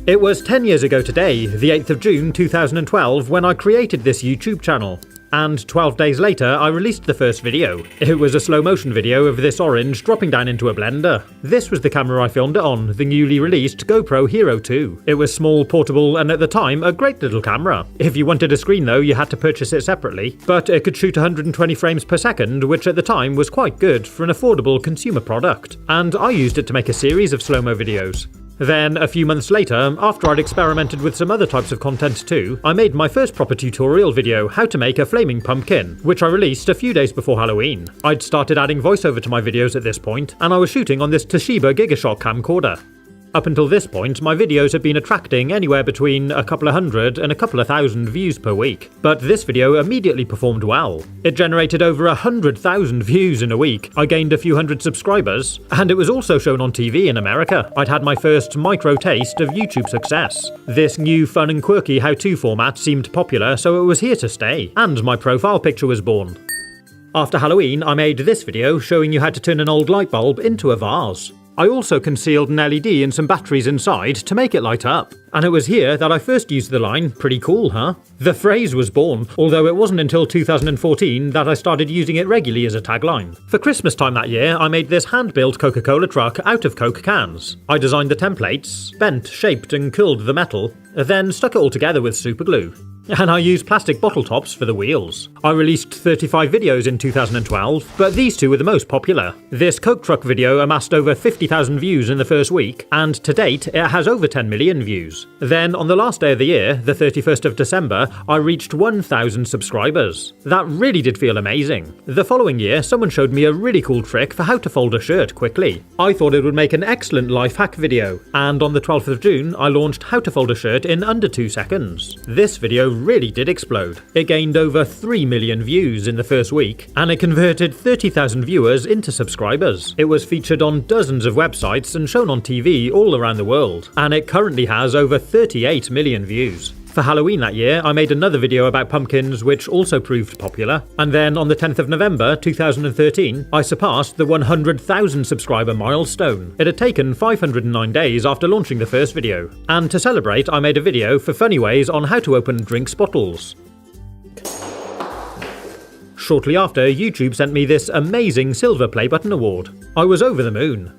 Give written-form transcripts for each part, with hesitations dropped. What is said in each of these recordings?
It was 10 years ago today, the 8th of June 2012, when I created this YouTube channel. And 12 days later, I released the first video. It was a slow motion video of this orange dropping down into a blender. This was the camera I filmed it on, the newly released GoPro Hero 2. It was small, portable, and at the time, a great little camera. If you wanted a screen though, you had to purchase it separately. But it could shoot 120 frames per second, which at the time was quite good for an affordable consumer product. And I used it to make a series of slow-mo videos. Then, a few months later, after I'd experimented with some other types of content too, I made my first proper tutorial video, how to make a flaming pumpkin, which I released a few days before Halloween. I'd started adding voiceover to my videos at this point, and I was shooting on this Toshiba Gigashock camcorder. Up until this point, my videos had been attracting anywhere between a couple of hundred and a couple of thousand views per week, but this video immediately performed well. It generated over 100,000 views in a week, I gained a few hundred subscribers, and it was also shown on TV in America. I'd had my first micro taste of YouTube success. This new fun and quirky how-to format seemed popular, so it was here to stay, and my profile picture was born. After Halloween, I made this video showing you how to turn an old light bulb into a vase. I also concealed an LED and some batteries inside to make it light up. And it was here that I first used the line, "Pretty cool, huh?" The phrase was born, although it wasn't until 2014 that I started using it regularly as a tagline. For Christmas time that year, I made this hand-built Coca-Cola truck out of Coke cans. I designed the templates, bent, shaped and curled the metal, then stuck it all together with superglue. And I used plastic bottle tops for the wheels. I released 35 videos in 2012, but these two were the most popular. This Coke truck video amassed over 50,000 views in the first week, and to date it has over 10 million views. Then on the last day of the year, the 31st of December, I reached 1,000 subscribers. That really did feel amazing. The following year, someone showed me a really cool trick for how to fold a shirt quickly. I thought it would make an excellent life hack video, and on the 12th of June, I launched how to fold a shirt in under 2 seconds. This video really did explode. It gained over 3 million views in the first week, and it converted 30,000 viewers into subscribers. It was featured on dozens of websites and shown on TV all around the world, and it currently has over 38 million views. For Halloween that year, I made another video about pumpkins which also proved popular, and then on the 10th of November 2013, I surpassed the 100,000 subscriber milestone. It had taken 509 days after launching the first video, and to celebrate I made a video for funny ways on how to open drinks bottles. Shortly after, YouTube sent me this amazing Silver Play Button award. I was over the moon.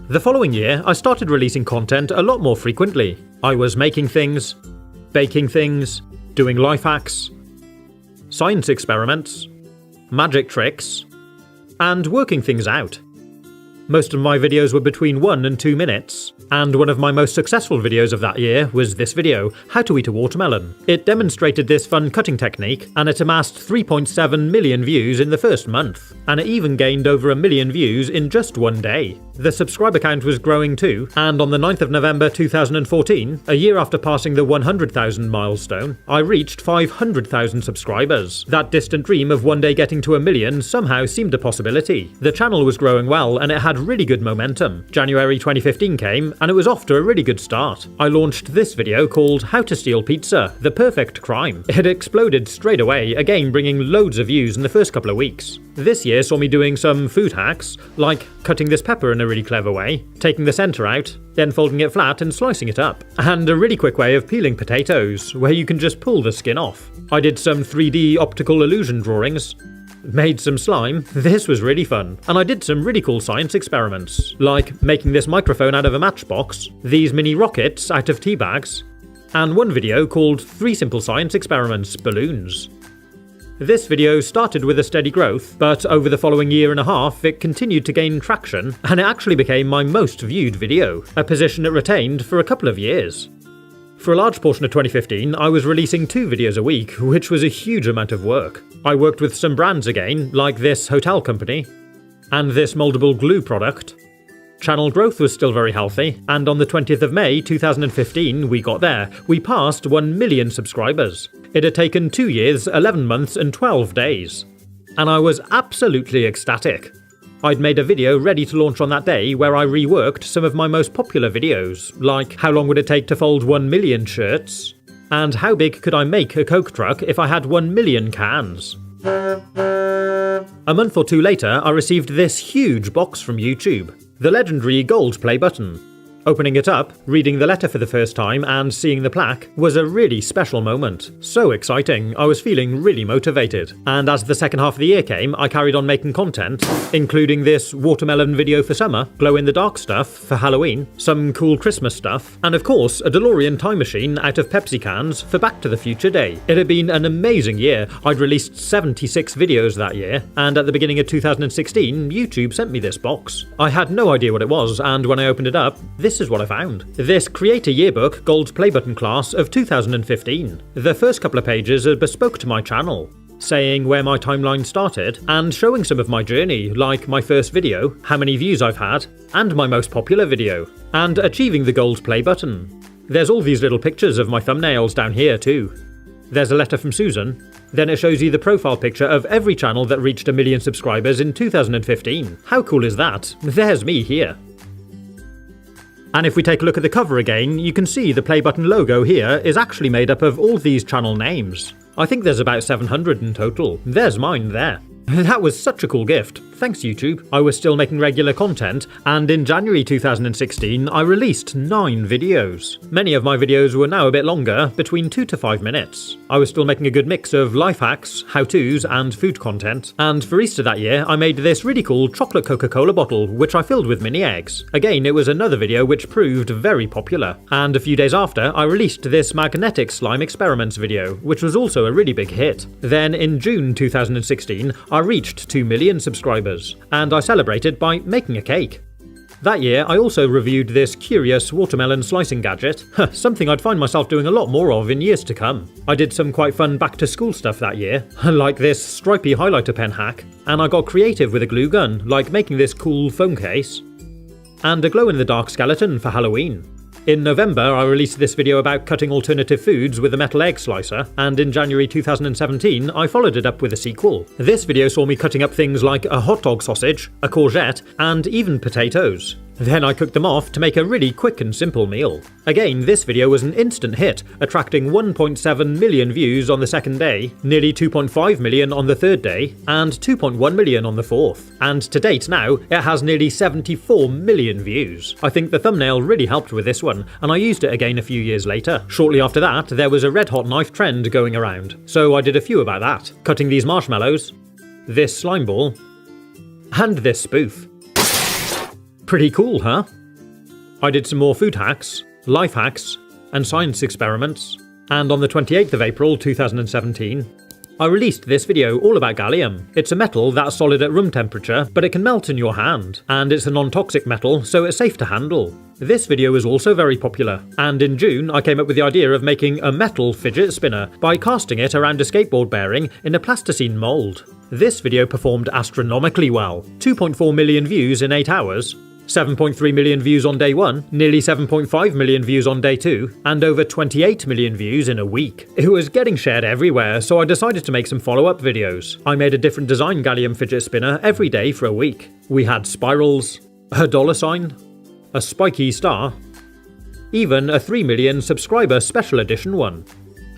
The following year, I started releasing content a lot more frequently. I was making things, baking things, doing life hacks, science experiments, magic tricks, and working things out. Most of my videos were between 1 and 2 minutes, and one of my most successful videos of that year was this video, How to Eat a Watermelon. It demonstrated this fun cutting technique, and it amassed 3.7 million views in the first month, and it even gained over 1 million views in just one day. The subscriber count was growing too, and on the 9th of November 2014, a year after passing the 100,000 milestone, I reached 500,000 subscribers. That distant dream of one day getting to 1 million somehow seemed a possibility. The channel was growing well, and it had really good momentum. January 2015 came, and it was off to a really good start. I launched this video called How to Steal Pizza, the Perfect Crime. It exploded straight away, again bringing loads of views in the first couple of weeks. This year saw me doing some food hacks, like cutting this pepper in a really clever way, taking the centre out, then folding it flat and slicing it up, and a really quick way of peeling potatoes, where you can just pull the skin off. I did some 3D optical illusion drawings, made some slime, this was really fun, and I did some really cool science experiments, like making this microphone out of a matchbox, these mini rockets out of tea bags, and one video called 3 Simple Science Experiments Balloons. This video started with a steady growth, but over the following year and a half it continued to gain traction, and it actually became my most viewed video, a position it retained for a couple of years. For a large portion of 2015, I was releasing 2 videos a week, which was a huge amount of work. I worked with some brands again, like this hotel company, and this moldable glue product. Channel growth was still very healthy, and on the 20th of May 2015 we got there. We passed 1 million subscribers. It had taken 2 years, 11 months and 12 days. And I was absolutely ecstatic. I'd made a video ready to launch on that day where I reworked some of my most popular videos, like how long would it take to fold 1 million shirts, and how big could I make a Coke truck if I had 1 million cans. A month or 2 later, I received this huge box from YouTube, the legendary gold play button. Opening it up, reading the letter for the first time and seeing the plaque was a really special moment. So exciting, I was feeling really motivated. And as the second half of the year came, I carried on making content, including this watermelon video for summer, glow-in-the-dark stuff for Halloween, some cool Christmas stuff, and of course a DeLorean time machine out of Pepsi cans for Back to the Future Day. It had been an amazing year. I'd released 76 videos that year, and at the beginning of 2016, YouTube sent me this box. I had no idea what it was, and when I opened it up, this is what I found. This Creator Yearbook Gold Play Button class of 2015. The first couple of pages are bespoke to my channel, saying where my timeline started, and showing some of my journey, like my first video, how many views I've had, and my most popular video, and achieving the gold play button. There's all these little pictures of my thumbnails down here too. There's a letter from Susan. Then it shows you the profile picture of every channel that reached 1 million subscribers in 2015. How cool is that? There's me here. And if we take a look at the cover again, you can see the play button logo here is actually made up of all these channel names. I think there's about 700 in total. There's mine there. That was such a cool gift. Thanks YouTube. I was still making regular content, and in January 2016 I released 9 videos. Many of my videos were now a bit longer, between 2 to 5 minutes. I was still making a good mix of life hacks, how-tos and food content, and for Easter that year I made this really cool chocolate Coca-Cola bottle which I filled with mini eggs. Again, it was another video which proved very popular. And a few days after I released this magnetic slime experiments video, which was also a really big hit. Then in June 2016 I reached 2 million subscribers, and I celebrated by making a cake. That year I also reviewed this curious watermelon slicing gadget, something I'd find myself doing a lot more of in years to come. I did some quite fun back to school stuff that year, like this stripy highlighter pen hack, and I got creative with a glue gun, like making this cool phone case, and a glow-in-the-dark skeleton for Halloween. In November, I released this video about cutting alternative foods with a metal egg slicer, and in January 2017, I followed it up with a sequel. This video saw me cutting up things like a hot dog sausage, a courgette, and even potatoes. Then I cooked them off to make a really quick and simple meal. Again, this video was an instant hit, attracting 1.7 million views on the second day, nearly 2.5 million on the third day, and 2.1 million on the fourth. And to date now, it has nearly 74 million views. I think the thumbnail really helped with this one, and I used it again a few years later. Shortly after that, there was a red hot knife trend going around, so I did a few about that. Cutting these marshmallows, this slime ball, and this spoof. Pretty cool, huh? I did some more food hacks, life hacks, and science experiments. And on the 28th of April 2017, I released this video all about gallium. It's a metal that's solid at room temperature, but it can melt in your hand, and it's a non-toxic metal, so it's safe to handle. This video was also very popular, and in June I came up with the idea of making a metal fidget spinner by casting it around a skateboard bearing in a plasticine mould. This video performed astronomically well. 2.4 million views in 8 hours, 7.3 million views on day 1, nearly 7.5 million views on day 2, and over 28 million views in a week. It was getting shared everywhere, so I decided to make some follow-up videos. I made a different design gallium fidget spinner every day for a week. We had spirals, a $sign, a spiky star, even a 3 million subscriber special edition one.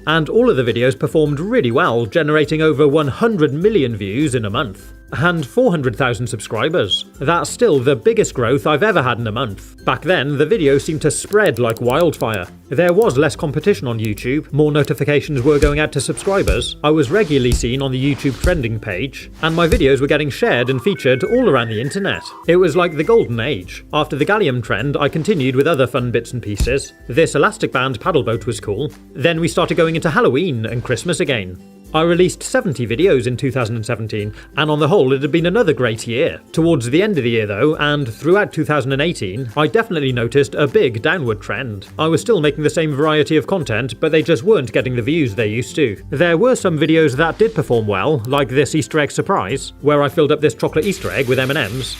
And all of the videos performed really well, generating over 100 million views in a month. And 400,000 subscribers. That's still the biggest growth I've ever had in a month. Back then, the video seemed to spread like wildfire. There was less competition on YouTube, more notifications were going out to subscribers, I was regularly seen on the YouTube trending page, and my videos were getting shared and featured all around the internet. It was like the golden age. After the gallium trend, I continued with other fun bits and pieces. This elastic band paddle boat was cool. Then we started going into Halloween and Christmas again. I released 70 videos in 2017, and on the whole it had been another great year. Towards the end of the year though, and throughout 2018, I definitely noticed a big downward trend. I was still making the same variety of content, but they just weren't getting the views they used to. There were some videos that did perform well, like this Easter egg surprise, where I filled up this chocolate Easter egg with M&Ms.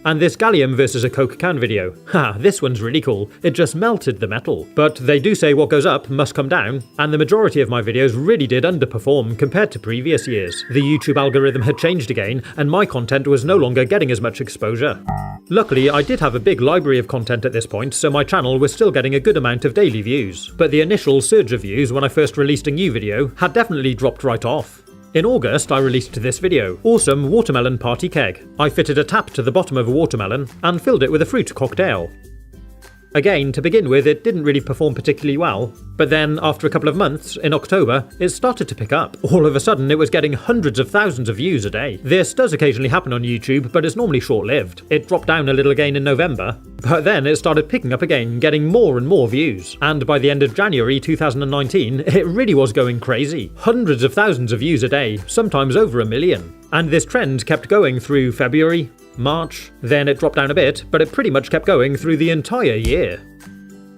And this gallium versus a Coke can video. This one's really cool. It just melted the metal. But they do say what goes up must come down, and the majority of my videos really did underperform compared to previous years. The YouTube algorithm had changed again, and my content was no longer getting as much exposure. Luckily, I did have a big library of content at this point, so my channel was still getting a good amount of daily views. But the initial surge of views when I first released a new video had definitely dropped right off. In August, I released this video, Awesome Watermelon Party Keg. I fitted a tap to the bottom of a watermelon and filled it with a fruit cocktail. Again, to begin with, it didn't really perform particularly well, but then after a couple of months, in October, it started to pick up. All of a sudden, it was getting hundreds of thousands of views a day. This does occasionally happen on YouTube, but it's normally short-lived. It dropped down a little again in November, but then it started picking up again, getting more and more views. And by the end of January 2019, it really was going crazy. Hundreds of thousands of views a day, sometimes over 1 million. And this trend kept going through February, March, then it dropped down a bit, but it pretty much kept going through the entire year.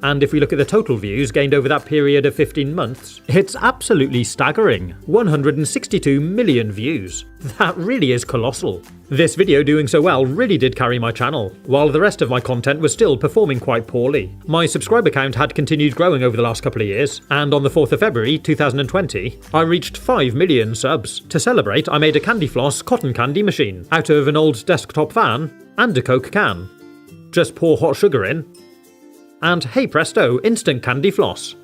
And if we look at the total views gained over that period of 15 months, it's absolutely staggering. 162 million views. That really is colossal. This video doing so well really did carry my channel, while the rest of my content was still performing quite poorly. My subscriber count had continued growing over the last couple of years, and on the 4th of February 2020, I reached 5 million subs. To celebrate, I made a Candy Floss cotton candy machine out of an old desktop fan and a Coke can. Just pour hot sugar in, and hey presto, instant candy floss.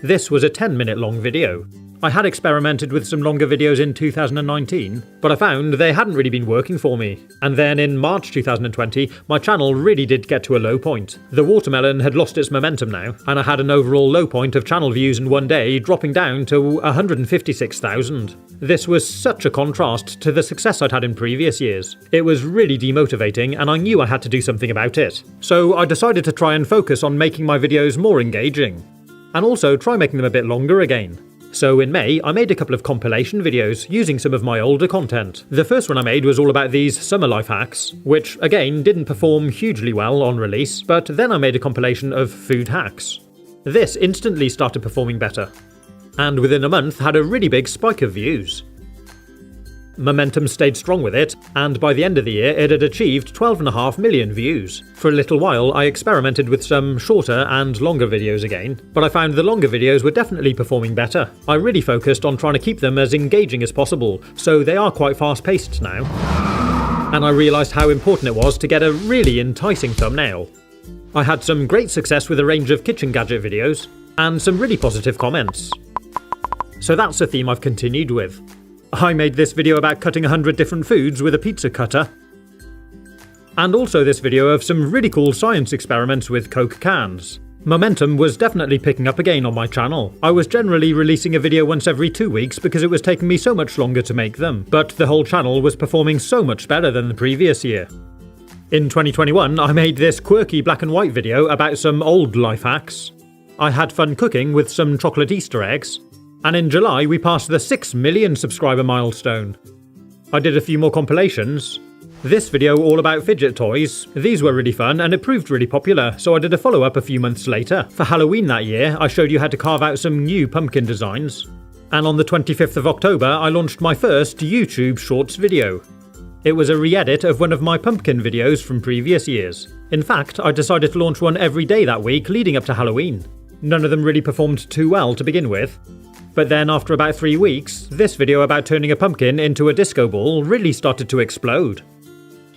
This was a 10-minute long video. I had experimented with some longer videos in 2019, but I found they hadn't really been working for me. And then in March 2020, my channel really did get to a low point. The watermelon had lost its momentum now, and I had an overall low point of channel views in one day dropping down to 156,000. This was such a contrast to the success I'd had in previous years. It was really demotivating, and I knew I had to do something about it. So I decided to try and focus on making my videos more engaging, and also try making them a bit longer again. So in May, I made a couple of compilation videos using some of my older content. The first one I made was all about these summer life hacks, which again didn't perform hugely well on release, but then I made a compilation of food hacks. This instantly started performing better, and within a month had a really big spike of views. Momentum stayed strong with it, and by the end of the year it had achieved 12.5 million views. For a little while I experimented with some shorter and longer videos again, but I found the longer videos were definitely performing better. I really focused on trying to keep them as engaging as possible, so they are quite fast paced now. And I realised how important it was to get a really enticing thumbnail. I had some great success with a range of kitchen gadget videos, and some really positive comments. So that's a theme I've continued with. I made this video about cutting 100 different foods with a pizza cutter, and also this video of some really cool science experiments with Coke cans. Momentum was definitely picking up again on my channel. I was generally releasing a video once every 2 weeks because it was taking me so much longer to make them, but the whole channel was performing so much better than the previous year. In 2021, I made this quirky black and white video about some old life hacks. I had fun cooking with some chocolate Easter eggs, and in July we passed the 6 million subscriber milestone. I did a few more compilations. This video all about fidget toys. These were really fun and it proved really popular, so I did a follow-up a few months later. For Halloween that year, I showed you how to carve out some new pumpkin designs. And on the 25th of October, I launched my first YouTube Shorts video. It was a re-edit of one of my pumpkin videos from previous years. In fact, I decided to launch one every day that week leading up to Halloween. None of them really performed too well to begin with. But then after about 3 weeks, this video about turning a pumpkin into a disco ball really started to explode.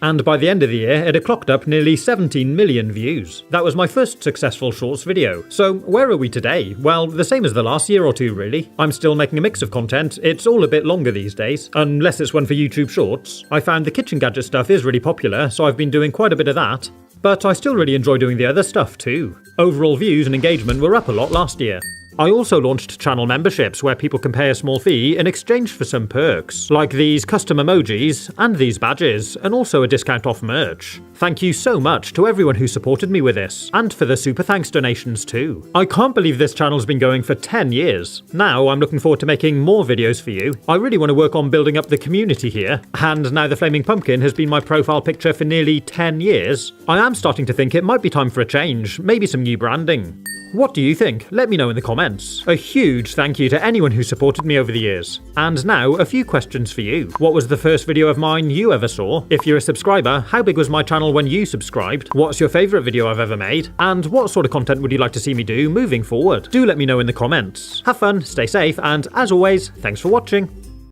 And by the end of the year, it had clocked up nearly 17 million views. That was my first successful Shorts video. So where are we today? Well, the same as the last year or two really. I'm still making a mix of content. It's all a bit longer these days, unless it's one for YouTube Shorts. I found the kitchen gadget stuff is really popular, so I've been doing quite a bit of that. But I still really enjoy doing the other stuff too. Overall views and engagement were up a lot last year. I also launched channel memberships where people can pay a small fee in exchange for some perks, like these custom emojis and these badges, and also a discount off merch. Thank you so much to everyone who supported me with this, and for the super thanks donations too. I can't believe this channel's been going for 10 years. Now I'm looking forward to making more videos for you. I really want to work on building up the community here, and now the Flaming Pumpkin has been my profile picture for nearly 10 years, I am starting to think it might be time for a change, maybe some new branding. What do you think? Let me know in the comments. A huge thank you to anyone who supported me over the years. And now, a few questions for you. What was the first video of mine you ever saw? If you're a subscriber, how big was my channel when you subscribed? What's your favourite video I've ever made? And what sort of content would you like to see me do moving forward? Do let me know in the comments. Have fun, stay safe, and as always, thanks for watching.